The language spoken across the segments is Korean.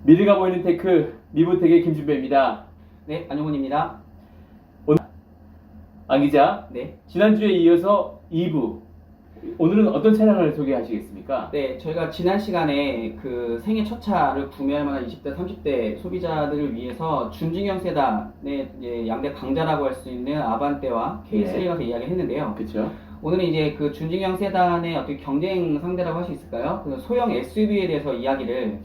미래가 보이는 테크 리보텍의 김준배입니다. 네, 안용훈입니다. 오늘 안 기자, 네. 지난주에 이어서 2부 오늘은 어떤 차량을 소개하시겠습니까? 네, 저희가 지난 시간에 그 생애 첫 차를 구매할 만한 20대, 30대 소비자들을 위해서 준중형 세단의 이제 양대 강자라고 할 수 있는 아반떼와 K3에 가서 이야기를 했는데요. 그렇죠. 오늘은 이제 그 준중형 세단의 어떻게 경쟁 상대라고 할 수 있을까요? 그 소형 SUV에 대해서 이야기를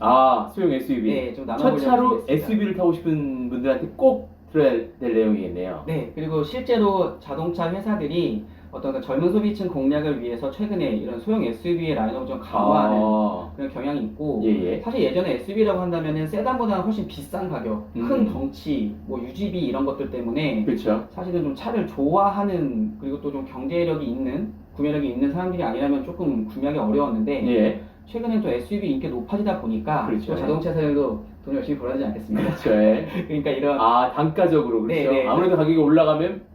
소형 SUV. 네, 좀 첫 나눠보려고 차로 준비했습니다. SUV를 타고 싶은 분들한테 꼭 들어야 될 내용이겠네요. 네, 그리고 실제로 자동차 회사들이 어떤 그 젊은 소비층 공략을 위해서 최근에 이런 소형 SUV의 라인업을 좀 강화하는 그런 경향이 있고, 예. 사실 예전에 SUV라고 한다면은 세단보다는 훨씬 비싼 가격, 큰 덩치, 뭐 유지비 이런 것들 때문에 그렇죠. 사실은 좀 차를 좋아하는, 그리고 또 좀 경제력이 있는, 구매력이 있는 사람들이 아니라면 조금 구매하기 어려웠는데 예. 최근엔 또 SUV 인기 높아지다 보니까 그렇죠. 또 자동차 회사들도 돈 열심히 벌어야 되지 않겠습니까? 그렇죠. 예. 그러니까 이런 단가적으로 그렇죠. 네. 아무래도 가격이 올라가면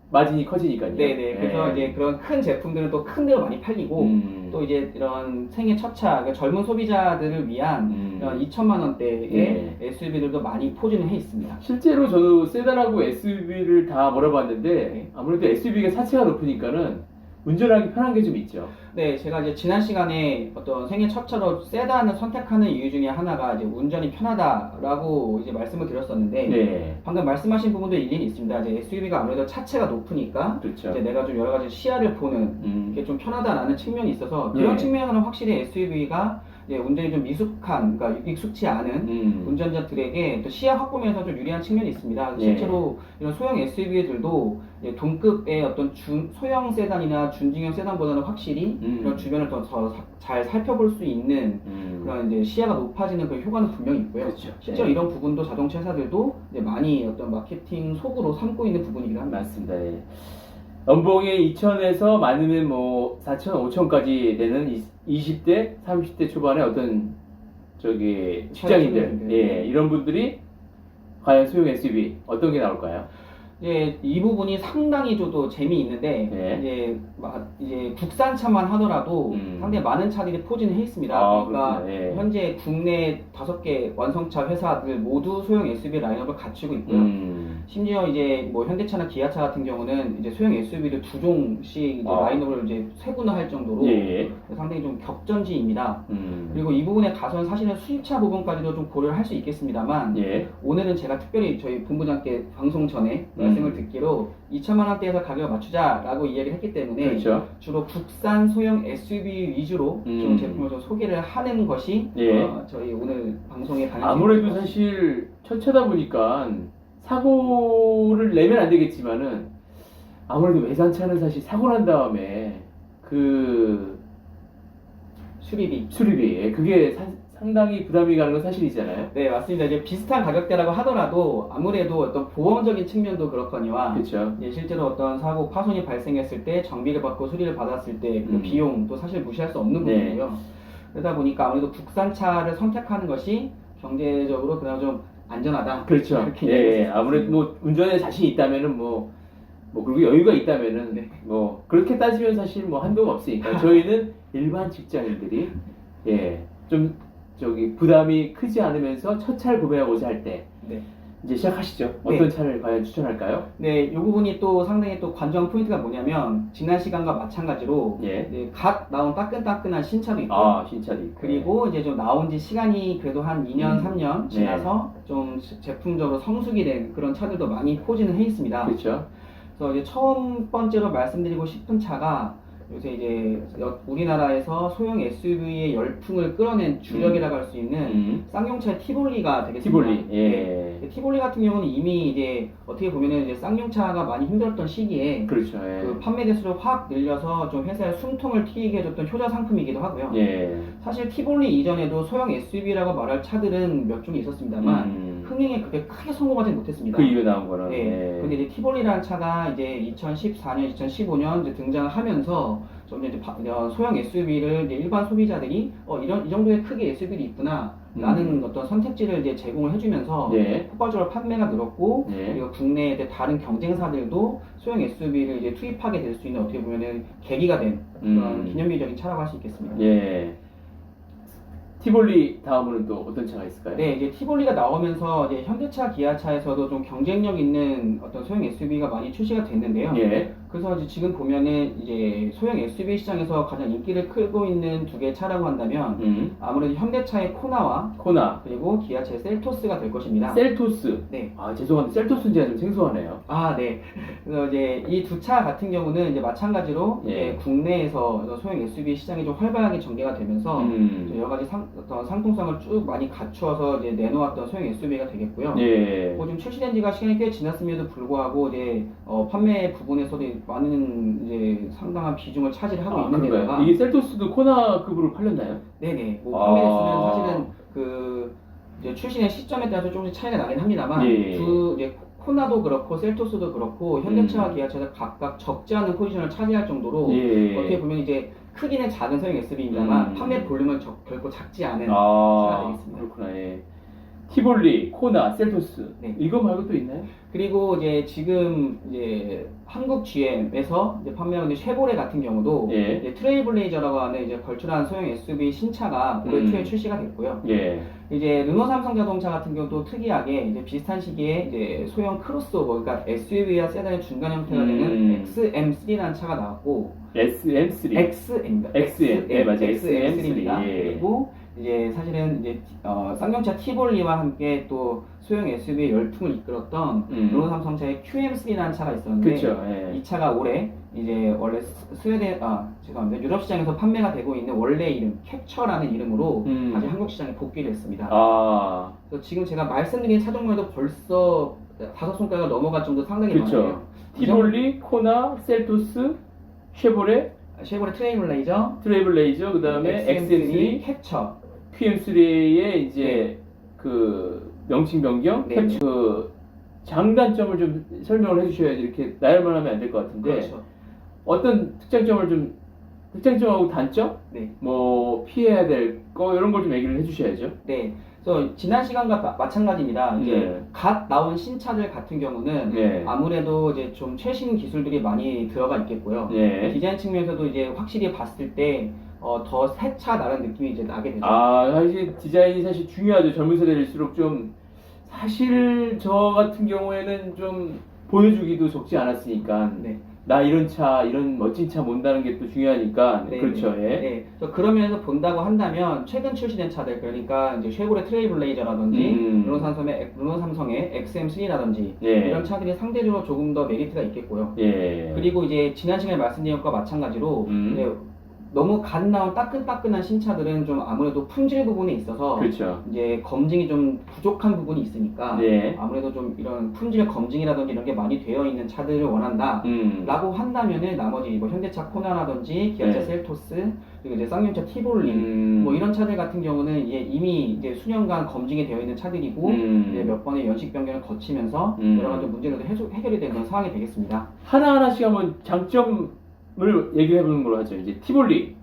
마진이 커지니까요. 네네. 그래서 이제 그런 큰 제품들은 또 큰 데로 많이 팔리고, 또 이제 이런 생애 첫차, 그러니까 젊은 소비자들을 위한 이런 2천만 원대의 SUV들도 많이 포진을 해 있습니다. 실제로 저도 세단하고 SUV를 다 몰아봤는데 네. 아무래도 SUV가 사체가 높으니까는 운전하기 편한 게 좀 있죠. 네, 제가 이제 지난 시간에 어떤 생애 첫차로 세단을 선택하는 이유 중에 하나가 이제 운전이 편하다라고 이제 말씀을 드렸었는데, 네. 방금 말씀하신 부분도 일리는 있습니다. 이제 SUV가 아무래도 차체가 높으니까 그렇죠. 이제 내가 좀 여러 가지 시야를 보는 게 좀 편하다라는 측면이 있어서 그런 측면에서는 확실히 SUV가 운전이 좀 미숙한, 그러니까 익숙치 않은 운전자들에게 또 시야 확보면서 좀 유리한 측면이 있습니다. 실제로 이런 소형 SUV들도 동급의 어떤 소형 세단이나 준중형 세단보다는 확실히 이런 주변을 더 잘 살펴볼 수 있는 그런 이제 시야가 높아지는 그런 효과는 분명히 있고요. 그렇죠. 실제로 이런 부분도 자동차 회사들도 이제 많이 어떤 마케팅 속으로 삼고 있는 부분이긴 합니다. 맞습니다. 예. 연봉이 2천에서 많으면 뭐 4천, 5천까지 되는 20대, 30대 초반의 어떤 직장인들, 이런 분들이 과연 소형 SUV 어떤 게 나올까요? 이 부분이 상당히 저도 재미있는데, 이제 국산차만 하더라도 상당히 많은 차들이 포진해 있습니다. 그러니까 현재 국내 5개 완성차 회사들 모두 소형 SUV 라인업을 갖추고 있고요. 심지어 이제 뭐 현대차나 기아차 같은 경우는 이제 소형 SUV를 2종씩 라인업을 이제 세분화할 정도로 상당히 좀 격전지입니다. 그리고 이 부분에 가서는 사실은 수입차 부분까지도 좀 고려를 할 수 있겠습니다만, 오늘은 제가 특별히 저희 본부장께 방송 전에 말씀을 듣기로 2천만 원대에서 가격을 맞추자라고 이야기를 했기 때문에 주로 국산 소형 SUV 위주로 좀 제품을 좀 소개를 하는 것이 저희 오늘 방송의 방향입니다. 아무래도 사실 첫 차다 보니까 사고를 내면 안 되겠지만은 아무래도 외산차는 사실 사고 난 다음에 그 수리비 그게 상당히 부담이 가는 건 사실이잖아요. 네, 맞습니다. 이제 비슷한 가격대라고 하더라도 아무래도 어떤 보험적인 측면도 그렇거니와 실제로 어떤 사고 파손이 발생했을 때 정비를 받고 수리를 받았을 때 그 비용도 사실 무시할 수 없는 부분이고요. 그러다 보니까 아무래도 국산차를 선택하는 것이 경제적으로 그나마 좀 안전하다. 그렇죠. 아무래도 뭐 운전에 자신 있다면은 뭐 그리고 여유가 있다면은 뭐 그렇게 따지면 사실 뭐 한도가 없으니까 저희는 일반 직장인들이 좀 부담이 크지 않으면서 첫 차를 구매하고자 할 때 이제 시작하시죠. 어떤 차를 과연 추천할까요? 네, 이 부분이 또 상당히 또 관전 포인트가 뭐냐면 지난 시간과 마찬가지로 갓 나온 따끈따끈한 신차도 있고 신차도 있고 그리고 이제 좀 나온 지 시간이 그래도 한 2년, 3년 지나서 좀 제품적으로 성숙이 된 그런 차들도 많이 포진을 해 있습니다. 그렇죠. 그래서 이제 첫 번째로 말씀드리고 싶은 차가 요새 이제 우리나라에서 소형 SUV의 열풍을 끌어낸 주력이라고 할 수 있는 쌍용차의 티볼리가 되겠습니다. 티볼리 같은 경우는 이미 이제 어떻게 보면은 이제 쌍용차가 많이 힘들었던 시기에 그 판매 대수를 확 늘려서 좀 회사의 숨통을 트이게 해줬던 효자 상품이기도 하고요. 사실 티볼리 이전에도 소형 SUV라고 말할 차들은 몇 종이 있었습니다만 흥행에 그렇게 크게 성공하지 못했습니다. 그 이후에 나온 거는. 근데 이제 티볼리라는 차가 이제 2014년, 2015년 이제 등장을 하면서 좀 이제 소형 SUV를 이제 일반 소비자들이 이 정도의 크기 SUV도 있구나 라는 어떤 선택지를 이제 제공을 해주면서 폭발적으로 판매가 늘었고 그리고 국내의 다른 경쟁사들도 소형 SUV를 이제 투입하게 될 수 있는 어떻게 보면은 계기가 된 그런 기념비적인 차라고 할 수 있겠습니다. 티볼리 다음으로는 또 어떤 차가 있을까요? 네, 이제 티볼리가 나오면서 이제 현대차, 기아차에서도 좀 경쟁력 있는 어떤 소형 SUV가 많이 출시가 됐는데요. 예. 그래서 이제 지금 보면은 이제 소형 SUV 시장에서 가장 인기를 끌고 있는 두 개의 차라고 한다면 아무래도 현대차의 코나와 그리고 기아차의 셀토스가 될 것입니다. 셀토스. 네. 아, 죄송한데 셀토스는 제가 좀 생소하네요. 아, 네. 그래서 이제 이 두 차 같은 경우는 이제 마찬가지로 예. 이제 국내에서 소형 SUV 시장이 좀 활발하게 전개가 되면서 여러 가지 어떤 상품성을 쭉 많이 갖추어서 이제 내놓았던 소형 SUV가 되겠고요. 예. 지금 출시된 지가 시간이 꽤 지났음에도 불구하고 이제 판매 부분에서도 많은 이제 상당한 비중을 차지하고 있는 데다가 이게 셀토스도 코나급으로 팔렸나요? 네네. 뭐 판매 대수는 사실은 그 이제 출시된 시점에 따라서 조금씩 차이가 나긴 합니다만 이제 코나도 그렇고 셀토스도 그렇고 현대차와 기아차가 각각 적지 않은 포지션을 차지할 정도로 어떻게 보면 이제 크기는 작은 소형 SUV입니다만 판매 볼륨은 결코 작지 않은 차가 되겠습니다. 그렇구나. 예. 티볼리, 코나, 셀토스. 네. 이거 말고 또 있나요? 그리고 이제 지금 이제 한국 GM에서 이제 판매하는 쉐보레 같은 경우도 이제 트레일블레이저라고 하는 이제 걸출한 소형 SUV 신차가 올해 초에 출시가 됐고요. 이제 르노 삼성 자동차 같은 경우도 특이하게 이제 비슷한 시기에 이제 소형 크로스오버, 그러니까 SUV와 세단의 중간 형태가 되는 XM3라는 차가 나왔고 SM3. XM입니다. XM. 네, 맞아요. XM3입니다. 예. 그리고 이제 사실은 이제 쌍용차 티볼리와 함께 또 소형 SUV의 열풍을 이끌었던 르노 삼성차의 QM3라는 차가 있었는데 그쵸, 이 차가 올해 이제 원래 죄송합니다. 유럽 시장에서 판매가 되고 있는 원래 이름 캡처라는 이름으로 다시 한국 시장에 복귀를 했습니다. 그래서 지금 제가 말씀드린 차 종류에도 벌써 5손가락을 넘어갈 정도 상당히 많아요. 티볼리, 코나, 셀토스, 쉐보레 트레이블레이저, 그 다음에 XM3, 캡처, QM3의 이제 그 명칭 변경, 캡처, 그 장단점을 좀 설명을 해주셔야지 이렇게 나열만 하면 안 될 것 같은데. 그렇죠. 어떤 특장점하고 단점? 뭐 피해야 될 거 이런 걸 좀 얘기를 해주셔야죠. 네. 그래서 지난 시간과 마찬가지입니다. 이제 갓 나온 신차들 같은 경우는 아무래도 이제 좀 최신 기술들이 많이 들어가 있겠고요. 디자인 측면에서도 이제 확실히 봤을 때 더 새 차 나는 느낌이 이제 나게 되죠. 사실 디자인이 사실 중요하죠. 젊은 세대일수록 좀 사실 저 같은 경우에는 좀 보여주기도 적지 않았으니까. 나 이런 차, 이런 멋진 차 몬다는 게 또 중요하니까. 그렇죠. 그런 면에서 본다고 한다면 최근 출시된 차들, 그러니까 이제 쉐보레 트레일블레이저라든지 르노 삼성의 XM3라든지 이런 차들이 상대적으로 조금 더 메리트가 있겠고요. 그리고 이제 지난 시간에 말씀드린 것과 마찬가지로 너무 갓 나온 따끈따끈한 신차들은 좀 아무래도 품질 부분에 있어서 이제 검증이 좀 부족한 부분이 있으니까 아무래도 좀 이런 품질 검증이라든지 이런 게 많이 되어 있는 차들을 원한다 라고 한다면은 나머지 뭐 현대차 코나라든지 기아차 셀토스, 그리고 이제 쌍용차 티볼리 뭐 이런 차들 같은 경우는 이미 이제 수년간 검증이 되어 있는 차들이고 이제 몇 번의 연식 변경을 거치면서 여러 가지 문제들도 해결이 되는 상황이 되겠습니다. 하나하나씩 한번 장점을 얘기해 보는 걸로 하죠. 이제 티볼리.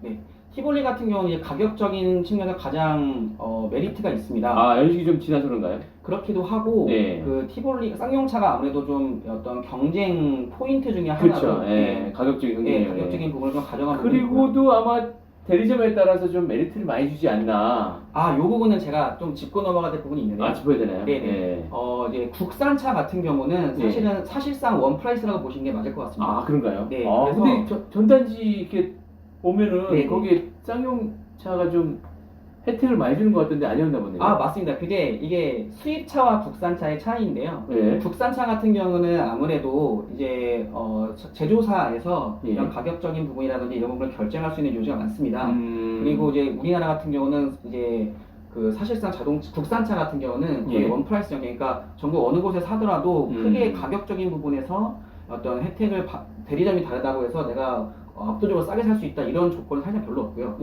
티볼리 같은 경우는 이제 가격적인 측면에서 가장 메리트가 있습니다. 연식이 좀 지나서 그런가요? 그렇기도 하고 그 티볼리 쌍용차가 아무래도 좀 어떤 경쟁 포인트 중에 하나로 가격적인 부분을 좀 가져간 그리고도 아마 대리점에 따라서 좀 메리트를 많이 주지 않나. 요 부분은 제가 좀 짚고 넘어가야 될 부분이 있는데요. 짚어야 되나요? 이제 국산차 같은 경우는 사실상 원 프라이스라고 보시는 게 맞을 것 같습니다. 그런가요? 그래서 근데 전단지 이렇게 보면은 거기에 쌍용차가 좀 혜택을 많이 주는 것 같던데 아니었나 보네요. 맞습니다. 이게 수입차와 국산차의 차이인데요. 국산차 같은 경우는 아무래도 이제 제조사에서 이런 가격적인 부분이라든지 이런 부분을 결정할 수 있는 요지가 많습니다. 그리고 이제 우리나라 같은 경우는 이제 그 사실상 국산차 같은 경우는 거의 원 프라이스 그러니까 전국 어느 곳에 사더라도 크게 가격적인 부분에서 어떤 혜택을 대리점이 다르다고 해서 내가 압도적으로 싸게 살 수 있다 이런 조건은 사실 별로 없고요.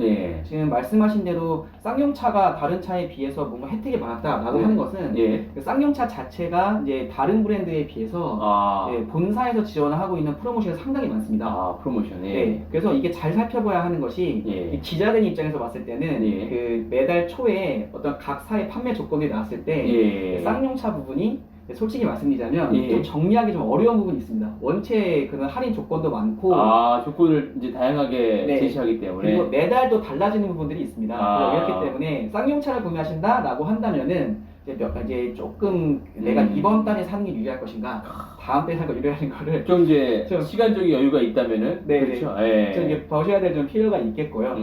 지금 말씀하신 대로 쌍용차가 다른 차에 비해서 뭔가 혜택이 많았다라고 하는 것은 그 쌍용차 자체가 이제 다른 브랜드에 비해서 본사에서 지원하고 있는 프로모션이 상당히 많습니다. 프로모션. 그래서 이게 잘 살펴봐야 하는 것이 기자된 입장에서 봤을 때는 그 매달 초에 어떤 각 사의 판매 조건이 나왔을 때 쌍용차 부분이 솔직히 말씀드리자면 예. 좀 정리하기 좀 어려운 부분이 있습니다. 원체 그런 할인 조건도 많고 조건을 이제 다양하게 네. 제시하기 때문에 그리고 매달 또 달라지는 부분들이 있습니다. 그렇기 때문에 쌍용차를 구매하신다라고 한다면은 이제 조금 내가 이번 달에 사는 게 유리할 것인가, 다음 달에 사는 거 유리할 거를 좀 이제 좀 시간적인 여유가 있다면은 네, 그렇죠. 네. 좀 이제 보셔야 될 좀 필요가 있겠고요.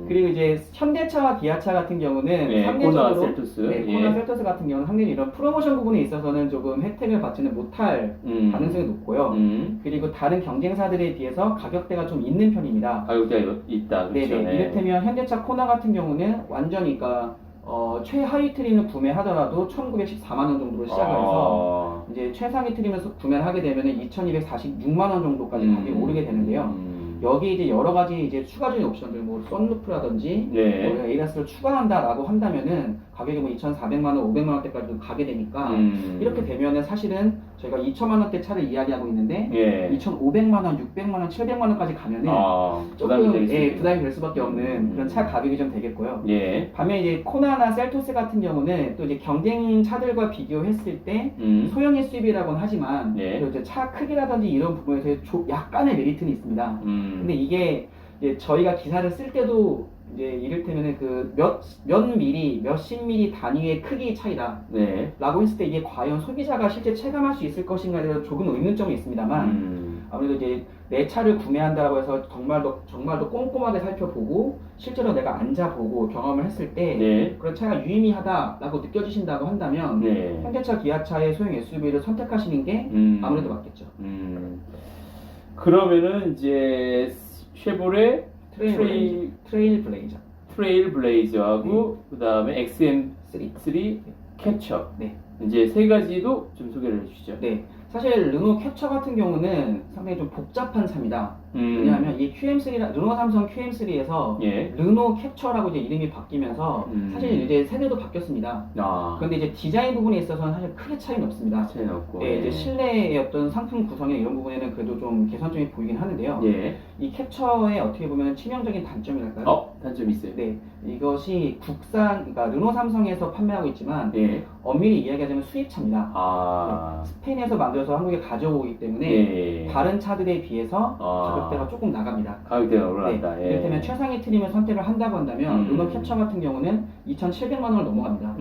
그리고 이제 현대차와 기아차 같은 경우는 코나 상대적으로 셀토스, 코나 셀토스 같은 경우는 상대적으로 이런 프로모션 부분에 있어서는 조금 혜택을 받지는 못할 가능성이 높고요. 그리고 다른 경쟁사들에 비해서 가격대가 좀 있는 편입니다. 가격대가 있다. 그렇죠. 네네. 이를테면 현대차 코나 같은 경우는 완전히 그러니까 최하위 트림을 구매하더라도 1,914만 원 정도로 시작을 해서 이제 최상위 트림을 구매를 하게 되면 2,246만 원 정도까지 가격이 오르게 되는데요. 여기 이제 여러 가지 이제 추가적인 옵션들, 뭐 썬루프라든지 뭐 에이다스를 추가한다라고 한다면은 가격이 뭐 2,400만 원, 500만 원대까지도 가게 되니까 이렇게 되면은 사실은 저희가 2천만 원대 차를 이야기하고 있는데 2,500만 원, 600만 원, 700만 원까지 가면은 조금 부담이 될 수밖에 없는 그런 차 가격이 좀 되겠고요. 반면 이제 코나나 셀토스 같은 경우는 또 이제 경쟁 차들과 비교했을 때 소형 SUV라고는 하지만 또 이제 차 크기라든지 이런 부분에서 약간의 메리트는 있습니다. 근데 이게 이제 저희가 기사를 쓸 때도 이제 이를테면은 그 몇 미리, 몇십 미리 단위의 크기 차이다 라고 했을 때 이게 과연 소비자가 실제 체감할 수 있을 것인가에 대해서 조금 의문점이 있습니다만 아무래도 이제 내 차를 구매한다고 해서 정말도 꼼꼼하게 살펴보고 실제로 내가 앉아보고 경험을 했을 때 그런 차가 유의미하다라고 느껴지신다고 한다면 현대차, 기아차의 소형 SUV를 선택하시는 게 아무래도 맞겠죠. 그러면은 이제 쉐보레 트레일 블레이저하고 그다음에 XM3 캡처 이제 세 가지도 좀 소개를 해주시죠. 사실 르노 캡처 같은 경우는 상당히 좀 복잡한 차입니다. 왜냐하면 이 르노 삼성 QM3에서 르노 캡처라고 이제 이름이 바뀌면서 사실 이제 세대도 바뀌었습니다. 그런데 이제 디자인 부분에 있어서는 사실 크게 차이는 없습니다. 차이는 없고. 이제 실내의 어떤 상품 구성이나 이런 부분에는 그래도 좀 개선점이 보이긴 하는데요. 이 캡처의 어떻게 보면 치명적인 단점이랄까요? 단점이 있어요. 이것이 그러니까 르노 삼성에서 판매하고 있지만 엄밀히 이야기하자면 수입차입니다. 스페인에서 만들어서 한국에 가져오기 때문에 다른 차들에 비해서 가격대가 조금 나갑니다. 가격대가 올라간다. 이를테면 최상위 트림을 선택을 한다고 한다면 르노 캡처 같은 경우는 2,700만 원을 넘어갑니다.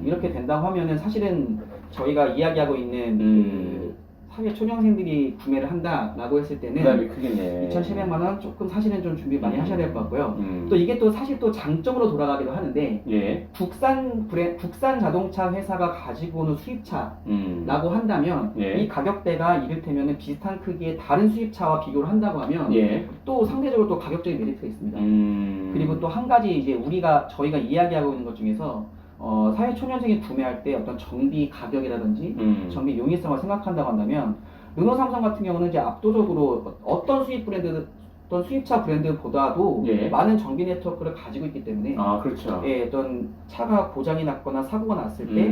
이렇게 된다고 하면은 사실은 저희가 이야기하고 있는 그 사회 초년생들이 구매를 한다라고 했을 때는 부담이 크겠네. 2,700만 원 조금 사실은 좀 준비 많이 하셔야 될 것 같고요. 또 이게 또 사실 또 장점으로 돌아가기도 하는데 국산 자동차 회사가 가지고 오는 수입차라고 한다면 이 가격대가 이를테면 비슷한 크기의 다른 수입차와 비교를 한다고 하면 또 상대적으로 또 가격적인 메리트가 있습니다. 그리고 또 한 가지 이제 저희가 이야기하고 있는 것 중에서 사회 초년생이 구매할 때 어떤 정비 가격이라든지 정비 용이성을 생각한다고 한다면 르노 삼성 같은 경우는 이제 압도적으로 어떤 수입차 브랜드보다도 많은 정비 네트워크를 가지고 있기 때문에 어떤 차가 고장이 났거나 사고가 났을 때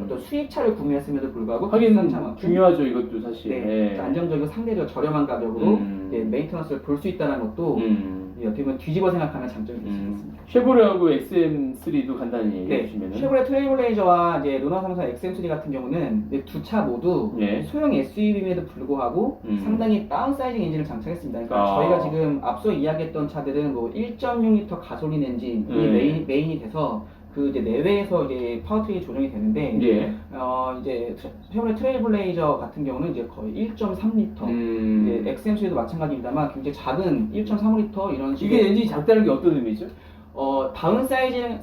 어떤 수입차를 구매했음에도 불구하고 하긴 중요하죠. 이것도 사실 안정적이고 상대적으로 저렴한 가격으로 메인터넌스를 볼 수 있다는 것도 어떻게 보면 뒤집어 생각하는 장점이 될 수 있습니다. 쉐보레하고 XM3도 간단히 얘기해 주시면 쉐보레 트레일블레이저와 이제 르노 삼성 XM3 같은 경우는 두 차 모두 소형 SUV임에도 불구하고 상당히 다운사이징 엔진을 장착했습니다. 그러니까 저희가 지금 앞서 이야기했던 차들은 뭐 1.6L 가솔린 엔진이 메인이 돼서 그 이제 내외에서 이제 파워트레인이 조정이 되는데 이제 쉐보레 트레일블레이저 같은 경우는 이제 거의 1.3L 이제 XM3도 마찬가지입니다만 굉장히 작은 1.35L 이런 식의 이게 엔진이 작다는 게 어떤 의미죠?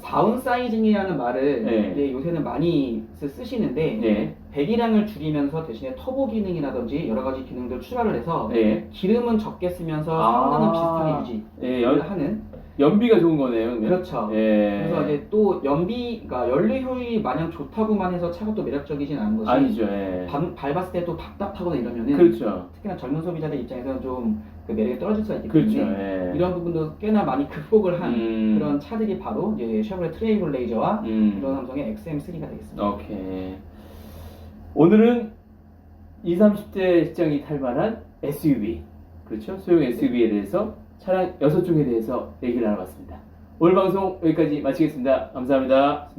다운사이징이라는 말을 이제 요새는 많이 쓰시는데 배기량을 줄이면서 대신에 터보 기능이라든지 여러 가지 기능들을 추가를 해서 기름은 적게 쓰면서 성능은 비슷하게 유지를 하는 연비가 좋은 거네요. 그렇죠. 그래서 이제 또 그러니까 연료 효율이 마냥 좋다고만 해서 차가 또 매력적이진 않은 것이 아니죠. 밟았을 때 또 답답하거나 이러면은 특히나 젊은 소비자들 입장에서는 좀 그 매력이 떨어질 수가 있기 때문에 이런 부분도 꽤나 많이 극복을 한 그런 차들이 바로 이제 쉐보레 트레일블레이저와 르노 삼성의 XM3가 되겠습니다. 오케이. 오늘은 20, 30대 직장이 탈만한 SUV, 그렇죠? 소형 SUV에 대해서 차량 6종에 대해서 얘기를 나눠봤습니다. 오늘 방송 여기까지 마치겠습니다. 감사합니다.